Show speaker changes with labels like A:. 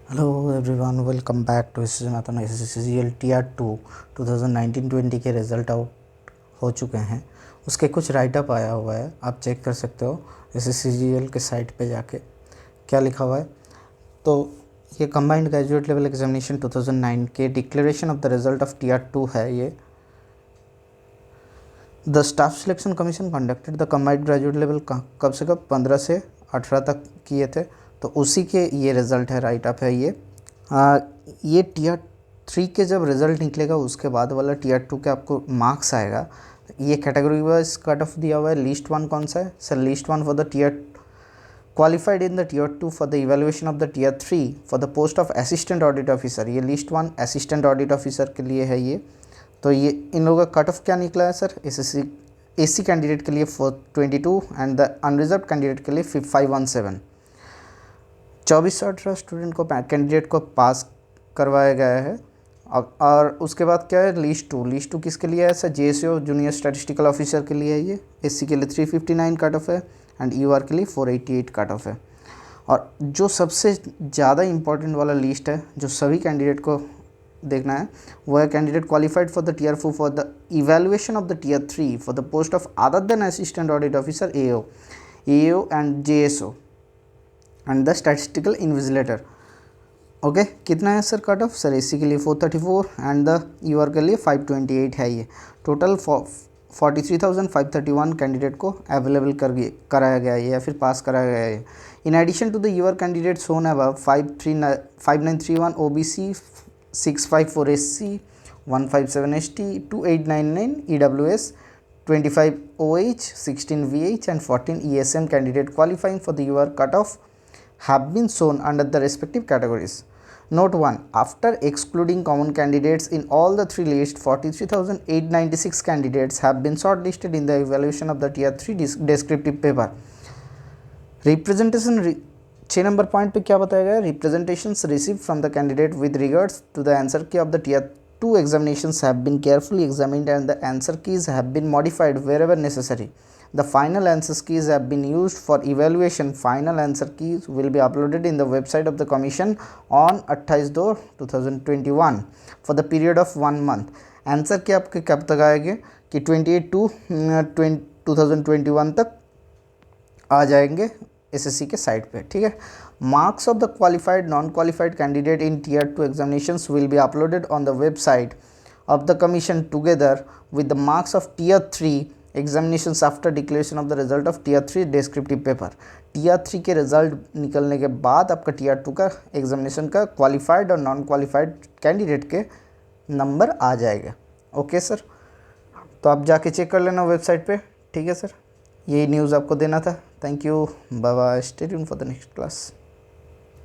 A: Hello everyone, welcome back to SSCGL tier 2 2019-20 के result out हो चुके हैं। उसके कुछ राइटअप आया हुआ है, आप चेक कर सकते हो SSCGL के साइट पे जाके क्या लिखा हुआ है। तो ये कंबाइंड ग्रेजुएट लेवल एग्जामिनेशन 2009 के declaration of the result of tier 2 है। ये the staff selection commission conducted the combined graduate level कब से कब 15 से 18 तक किए थे, तो उसी के ये रिज़ल्ट है, राइटअप है ये। ये टीयर 3 के जब रिज़ल्ट निकलेगा उसके बाद वाला टीयर 2 के आपको मार्क्स आएगा। ये कैटेगरी वाइज कट ऑफ दिया हुआ है। लिस्ट 1 कौन सा है sir? List 1 for the tier qualified in the tier 2 for the evaluation of the tier 3 for the post of assistant audit officer. ये लिस्ट 1 असिस्टेंट ऑडिट ऑफिसर के लिए है ये। तो ये इन लोगों का कट ऑफ क्या निकला है सर? एसी कैंडिडेट के लिए 422 एंड द अनरिजर्व कैंडिडेट के लिए 517। 2418 स्टूडेंट को कैंडिडेट को पास करवाया गया है। अब और उसके बाद क्या है? लिस्ट 2 किसके लिए है sir? JSO junior statistical officer के लिए है ये। SC के लिए 359 कट ऑफ है एंड UR के लिए 488 कट ऑफ है। और जो सबसे ज़्यादा इम्पोर्टेंट वाला लिस्ट है जो सभी कैंडिडेट को देखना है, वो है candidate qualified for the tier 4 for the evaluation of the tier 3 for the post of other than assistant audit officer AO and JSO and the statistical invigilator. Okay, कितना है sir cut off? Sir SC के लिए 434 and the UR के लिए 528 है। ये total 43,531 candidate को available कराया गया है या फिर पास कराया गया है। In addition to the UR candidate shown above 5931 OBC, 654 SC, 157 ST, 2899 EWS, 25 OH, 16 VH and 14 ESM candidate qualifying for the UR cutoff have been shown under the respective categories. Note 1. After excluding common candidates in all the three lists, 43,896 candidates have been shortlisted in the evaluation of the Tier 3 descriptive paper. Representation 6 number point पे क्या बताया गया? Representations received from the candidate with regards to the answer key of the tier 2 examinations have been carefully examined and the answer keys have been modified wherever necessary. The final answer keys have been used for evaluation. Final answer keys will be uploaded in the website of the commission on 28/2/2021 for the period of 1 month. Answer की आपके कब तक आएंगे कि 28/2/2021 तक आ जाएंगे SSC के site पे, ठीक है। Marks of the qualified non qualified candidate in tier 2 examinations will be uploaded on the website of the commission together with the marks of tier 3 examinations after declaration of the result of tier 3 descriptive paper. Tier 3 के result निकलने के बाद आपका tier 2 का examination का qualified और non qualified candidate के number आ जाएगा। ओके सर, तो आप जाके चेक कर लेना वेबसाइट पे, ठीक है सर। यही न्यूज़ आपको देना था। Thank you, bye bye, stay tuned for the next class.